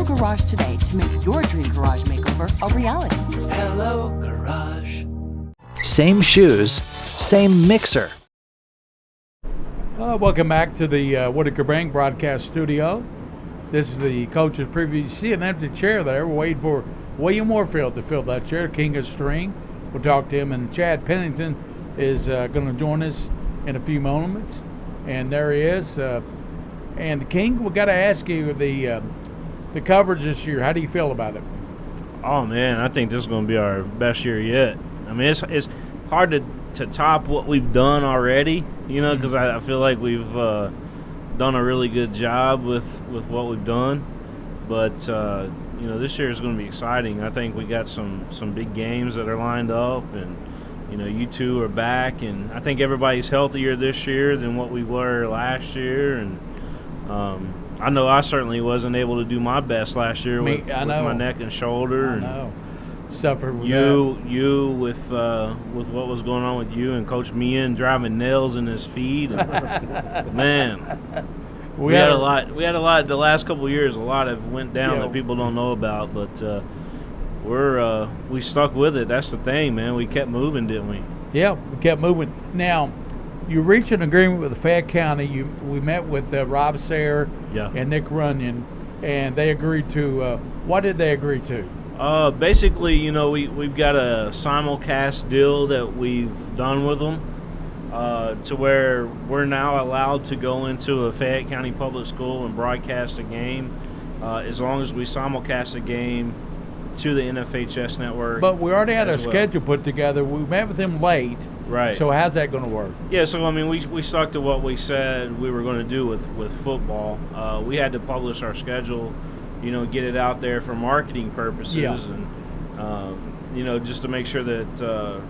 Hello Garage today to make your dream garage makeover a reality. Hello Garage. Same shoes, same mixer. Welcome back to the Whitaker Bank broadcast studio. This is the coach's preview. You see an empty chair there. We're waiting for William Warfield to fill that chair, King of String. We'll talk to him, and Chad Pennington is going to join us in a few moments. And there he is. And King, we got to ask you the coverage this year. How do you feel about it? Oh man, I think this is going to be our best year yet. I mean, it's hard to top what we've done already, because I feel like we've done a really good job with what we've done. But this year is going to be exciting. I think we got some big games that are lined up, and you two are back, and I think everybody's healthier this year than what we were last year. And I know I certainly wasn't able to do my best last year with my neck and shoulder. I know. Suffered with you with what was going on with you and Coach Meehan driving nails in his feet. And, man, we had a lot. We had a lot the last couple of years. A lot have went down that people don't know about, but we stuck with it. That's the thing, man. We kept moving, didn't we? Yeah, we kept moving. Now, you reached an agreement with the Fayette County. We met with Rob Sayre and Nick Runyon, and they agreed to. What did they agree to? Basically, we've got a simulcast deal that we've done with them to where we're now allowed to go into a Fayette County public school and broadcast a game as long as we simulcast a game to the NFHS network. But we already had a schedule put together. We met with them late. Right. So how's that going to work? Yeah, so, I mean, we stuck to what we said we were going to do with football. We had to publish our schedule, get it out there for marketing purposes, and just to make sure that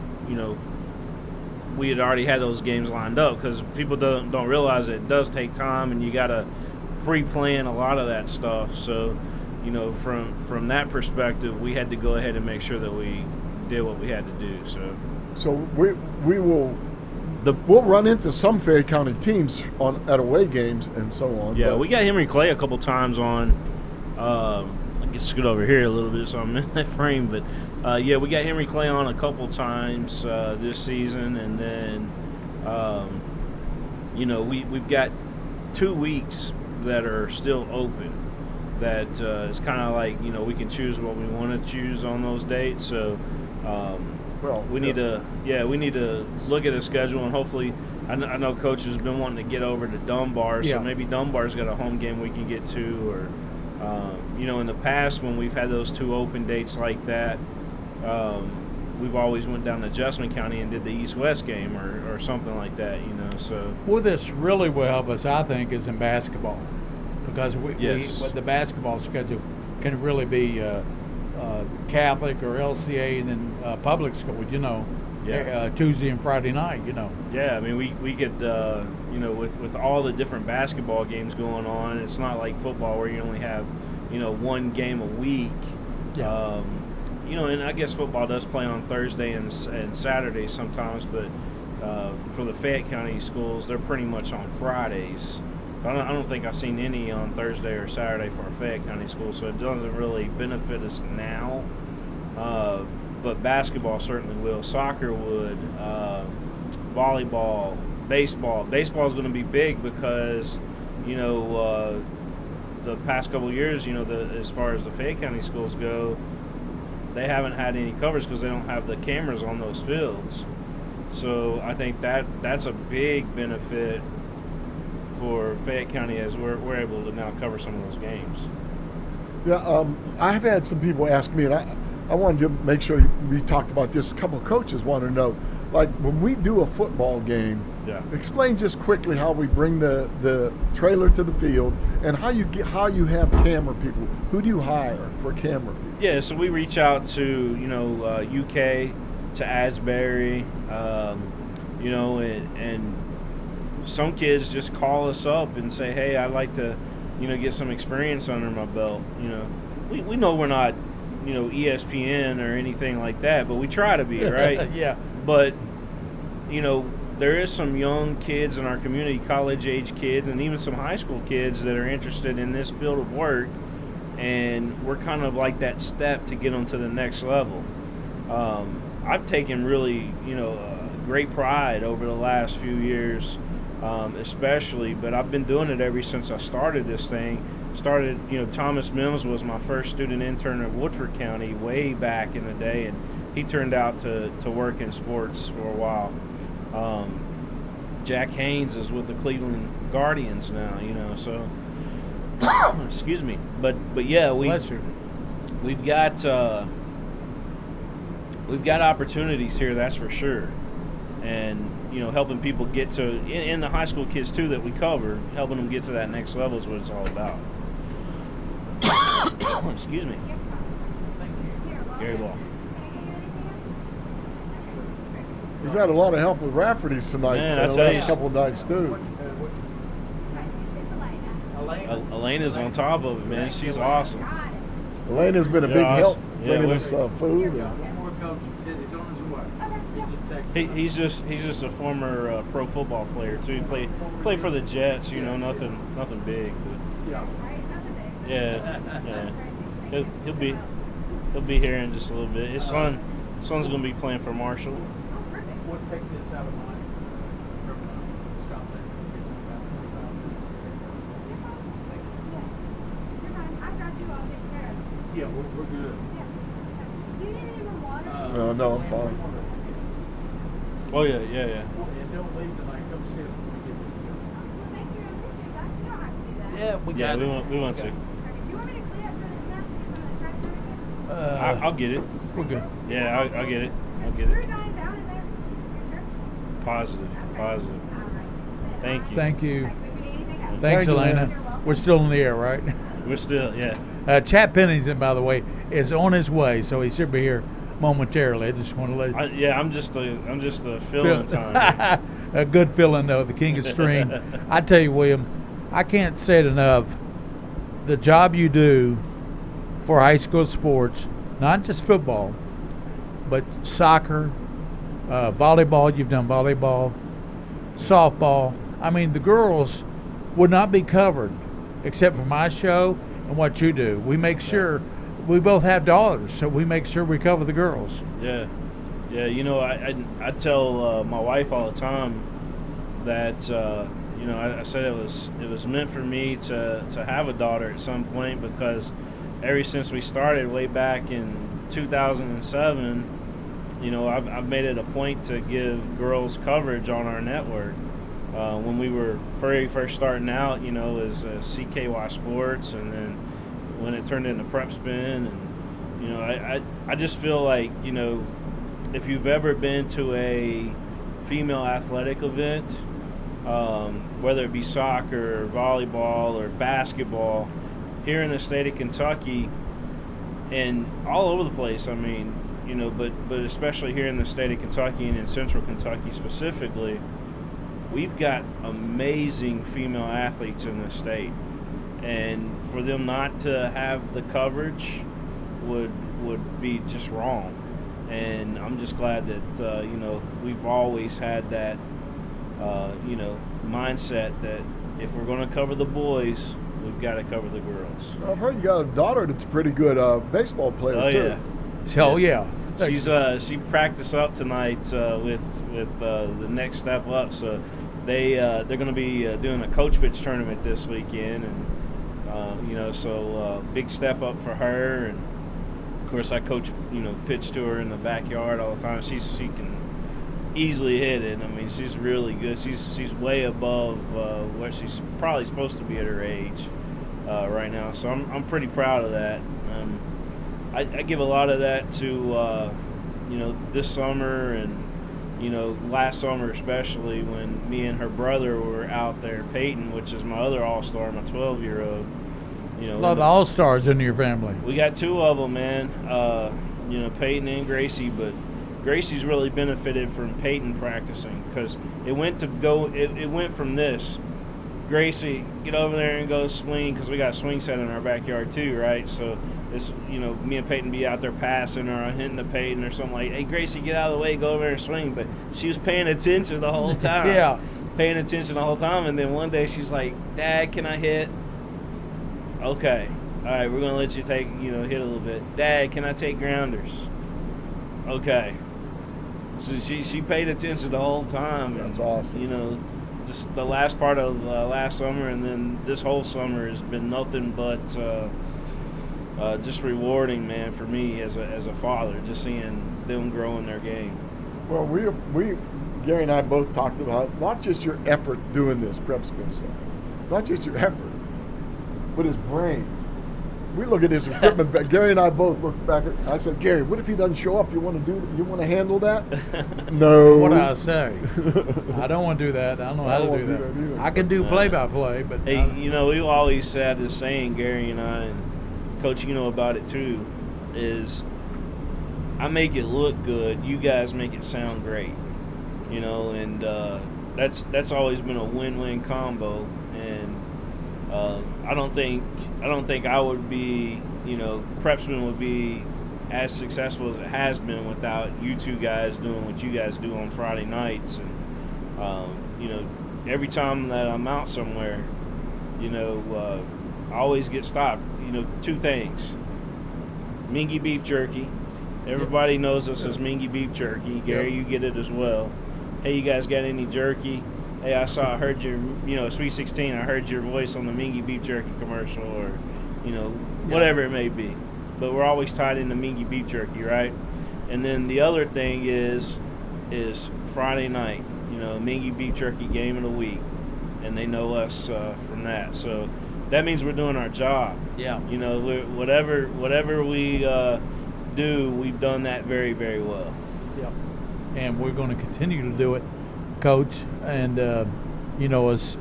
we had already had those games lined up, because people don't realize that it does take time, and you got to pre-plan a lot of that stuff. So, from that perspective, we had to go ahead and make sure that we did what we had to do. So we'll run into some Fayette County teams at away games and so on. Yeah, we got Henry Clay a couple times on. I can scoot over here a little bit so I'm in that frame, but we got Henry Clay on a couple times this season, and then we've got 2 weeks that are still open. That it's kind of like we can choose what we want to choose on those dates. So we need to look at a schedule, and hopefully I know Coach has been wanting to get over to Dunbar, so maybe Dunbar's got a home game we can get to, or in the past when we've had those 2 open dates like that, we've always went down to Adjustment County and did the East-West game or something like that, So Well, this really will help us, I think, is in basketball, because the basketball schedule can really be Catholic or LCA and then public school, Tuesday and Friday night, Yeah, I mean, we could, with all the different basketball games going on, it's not like football where you only have, 1 game a week. Yeah. And I guess football does play on Thursday and Saturday sometimes, but for the Fayette County schools, they're pretty much on Fridays. I don't think I've seen any on Thursday or Saturday for our Fayette County school, so it doesn't really benefit us now. But basketball certainly will. Soccer would. Volleyball, baseball. Baseball is going to be big because, the past couple of years, as far as the Fayette County schools go, they haven't had any coverage because they don't have the cameras on those fields. So I think that's a big benefit for Fayette County as we're able to now cover some of those games. Yeah, I have had some people ask me, and I wanted to make sure we talked about this. A couple of coaches want to know, like when we do a football game, explain just quickly how we bring the trailer to the field and how you have camera people. Who do you hire for camera people? Yeah, so we reach out to UK, to Asbury, and some kids just call us up and say, hey, I'd like to get some experience under my belt. We know we're not ESPN or anything like that, but we try to be, right? Yeah. But there is some young kids in our community, college age kids, and even some high school kids that are interested in this field of work, and we're kind of like that step to get them to the next level. I've taken really, great pride over the last few years, especially, but I've been doing it ever since I started this thing. Thomas Mims was my first student intern of Woodford County way back in the day, and he turned out to work in sports for a while. Jack Haynes is with the Cleveland Guardians now, so excuse me. But yeah, we've got opportunities here, that's for sure. And helping people get to, in the high school kids too that we cover, helping them get to that next level is what it's all about. Excuse me. Gary Ball. We've had a lot of help with Rafferty's tonight. Man, the last couple of nights too. Elena's on top of it, man. She's awesome. Elena's been a big help bringing us food. He's just a former pro football player too. He played for the Jets. Nothing big. But yeah. He'll be here in just a little bit. His son's gonna be playing for Marshall. We'll take this out of mine from Scotland. I've got you all taken care of. Yeah, we're good. Do you need any more water? No, I'm fine. Oh yeah. And don't leave tonight. Come see us when we get there. Well, thank you. I appreciate that. You don't have to do that. Yeah, We want to. Do you want me to clean up some of this mess and get some of the trash and everything? I'll get it. We're good. Yeah, I'll get it. You're dying down in there. You sure? Positive. All right. Thank you. Thank you. Thanks. If you need anything else. Thanks, Thank you, Elena. You're welcome. We're still in the air, right? We're still, yeah. Chad Pennington, by the way, is on his way, so he should be here momentarily. I just want to let I'm just a filling time. a good feeling though, the king of string. I tell you, William, I can't say it enough. The job you do for high school sports, not just football, but soccer, volleyball. You've done volleyball, softball. I mean, the girls would not be covered except for my show and what you do. We make sure. We both have daughters, so we make sure we cover the girls. Yeah. I tell my wife all the time that I said it was meant for me to have a daughter at some point, because ever since we started way back in 2007, I've made it a point to give girls coverage on our network. When we were very first starting out, as CKY Sports, and then when it turned into PrepSpin, and I just feel like if you've ever been to a female athletic event, whether it be soccer or volleyball or basketball, here in the state of Kentucky and all over the place, I mean, but especially here in the state of Kentucky and in central Kentucky specifically, we've got amazing female athletes in this state. And for them not to have the coverage would be just wrong. And I'm just glad that we've always had that mindset that if we're going to cover the boys, we've got to cover the girls. I've heard you got a daughter that's a pretty good baseball player too. Yeah. Oh yeah. She practiced up tonight with the next step up. So they're going to be doing a coach pitch tournament this weekend, and so big step up for her. And of course I coach pitch to her in the backyard all the time. She can easily hit it. I mean, she's really good. She's way above where she's probably supposed to be at her age right now. So I'm pretty proud of that. I give a lot of that to this summer and last summer especially, when me and her brother were out there. Peyton, which is my other all-star, my 12-year-old. A lot of all-stars in your family. We got two of them, man. Peyton and Gracie, but Gracie's really benefited from Peyton practicing, because it went from this. Gracie, get over there and go swing, because we got a swing set in our backyard too, right? So this, me and Peyton be out there passing or hitting to Peyton or something like, hey, Gracie, get out of the way, go over there and swing. But she was paying attention the whole time. Yeah. Paying attention the whole time. And then one day she's like, Dad, can I hit? Okay. All right, we're gonna let you take, hit a little bit. Dad, can I take grounders? Okay. So she paid attention the whole time. That's awesome. Just the last part of last summer, and then this whole summer has been nothing but just rewarding, man, for me as a father, just seeing them grow in their game. Well, we Gary and I both talked about not just your effort doing this PrepSpin stuff, not just your effort, but his brains. We look at this equipment. Gary and I both looked back at. I said, Gary, what if he doesn't show up? You want to handle that? No. What do I say? I don't want to do that. I don't know how to do that. Either. I can do play-by-play, but hey, we've always said this saying, Gary and I, and Coach, you know about it too, is I make it look good. You guys make it sound great. And that's always been a win-win combo. And I don't think I would be, PrepSpin would be as successful as it has been without you two guys doing what you guys do on Friday nights. And every time that I'm out somewhere, I always get stopped. Two things: Mingy beef jerky. Everybody knows us as Mingy beef jerky. Gary, you get it as well. Hey, you guys got any jerky? Hey, I heard your, Sweet 16, I heard your voice on the Mingy beef jerky commercial, or, whatever it may be. But we're always tied into Mingy beef jerky, right? And then the other thing is Friday night, Mingy beef jerky game of the week. And they know us from that. So that means we're doing our job. Yeah. Whatever we do, we've done that very, very well. Yep. And we're going to continue to do it, Coach. And, as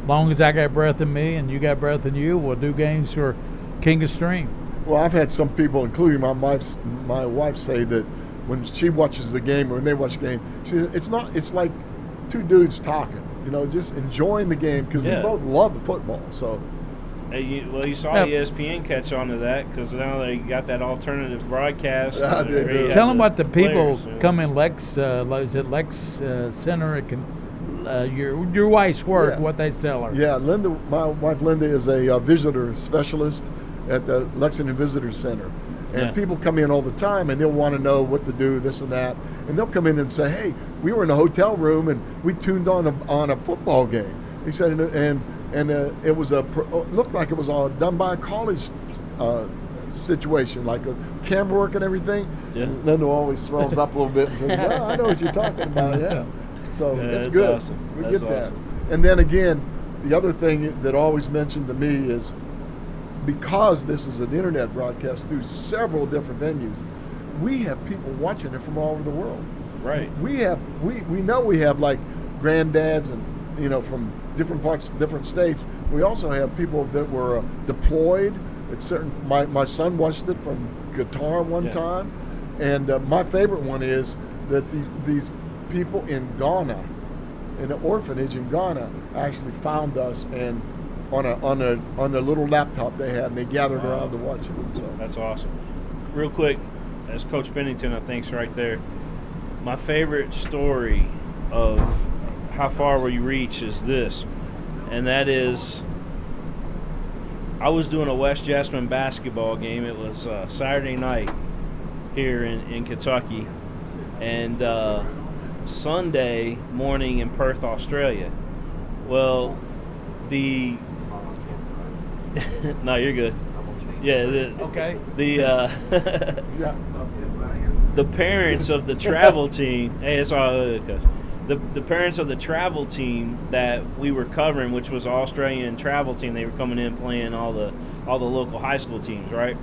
long as I got breath in me and you got breath in you, we'll do games for King of Stream. Well, I've had some people, including my wife, say that when she watches the game, or when they watch the game, it's like two dudes talking, just enjoying the game, because we both love football. So. You saw ESPN catch on to that, because now they got that alternative broadcast. Yeah, they do. Tell them what the people players, come in Lex, is it Lex Center? It can, your wife's work, what they tell her. Yeah, Linda, my wife Linda is a visitor specialist at the Lexington Visitor Center. And people come in all the time, and they'll want to know what to do, this and that. And they'll come in and say, hey, we were in a hotel room, and we tuned on a football game. He said, and it was looked like it was all done by a college situation, like a camera work and everything. Yeah. And Linda always swells up a little bit and says, well, I know what you're talking about, yeah. So it's good. Awesome. We That's get that. awesome. And then again, the other thing that always mentioned to me is, because this is an internet broadcast through several different venues, we have people watching it from all over the world. Right. We know we have like granddads and from different parts, different states. We also have people that were deployed at certain. My son watched it from Qatar one time, and my favorite one is that these people in Ghana, in an orphanage in Ghana, actually found us and on a little laptop they had, and they gathered around to watch it. So. That's awesome. Real quick, as Coach Pennington, I think's right there. My favorite story of how far we reach is this, and that is, I was doing a West Jasmine basketball game. It was Saturday night here in Kentucky, and Sunday morning in Perth, Australia. Well, no, you're good. Yeah. Okay. The parents of the travel team. Hey, it's all good. The parents of the travel team that we were covering, which was an Australian travel team, they were coming in playing all the local high school teams, right?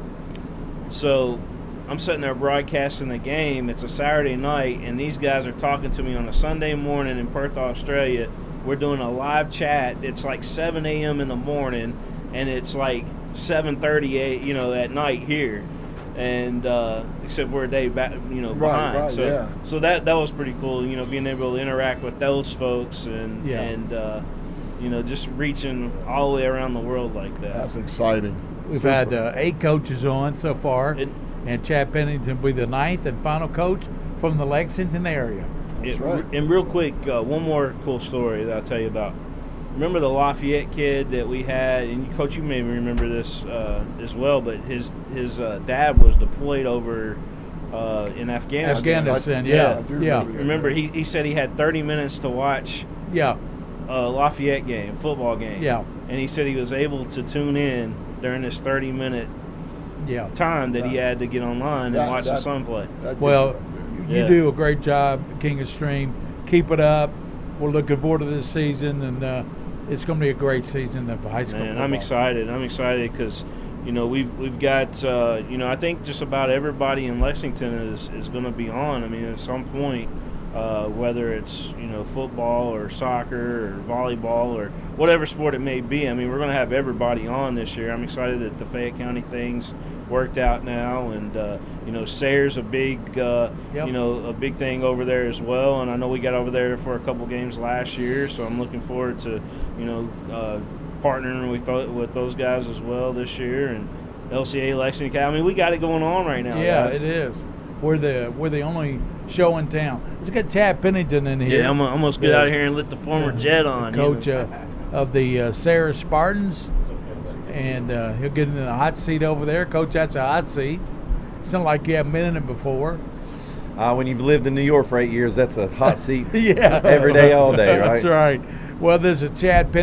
So I'm sitting there broadcasting the game. It's a Saturday night, and these guys are talking to me on a Sunday morning in Perth, Australia. We're doing a live chat. It's like 7 a.m. in the morning, and it's like 7:30 at night here. And except we're a day back, behind. Right, so that was pretty cool, being able to interact with those folks and just reaching all the way around the world like that. That's exciting. We've had 8 coaches on so far, and Chad Pennington will be the 9th and final coach from the Lexington area. That's right. And real quick, one more cool story that I'll tell you about. remember the Lafayette kid that we had, and Coach, you may remember this as well, but his dad was deployed over in Afghanistan. Yeah. Remember, he said he had 30 minutes to watch Lafayette game, football game. Yeah. And he said he was able to tune in during this 30-minute time that he had to get online and watch his son play. Well, you do a great job, King of Stream. Keep it up. We're looking forward to this season, and it's going to be a great season of high school football. I'm excited because, we've got, I think just about everybody in Lexington is going to be on. I mean, at some point, whether it's, football or soccer or volleyball or whatever sport it may be. I mean, we're going to have everybody on this year. I'm excited that the Fayette County thing's worked out now, and Sayre's a big a big thing over there as well, and I know we got over there for a couple games last year, so I'm looking forward to partnering with those guys as well this year. And LCA Lexington, I mean, we got it going on right now. Yeah, guys. it is. We're the only show in town. Let's get Chad Pennington in here. Yeah, I'm almost get out of here and let the former Jet on. Coach of the Sayre Spartans, and he'll get into the hot seat over there. Coach, that's a hot seat. It's not like you haven't been in it before. When you've lived in New York for 8 years, that's a hot seat Yeah. every day, all day, right? That's right. Well, this is Chad Pennington.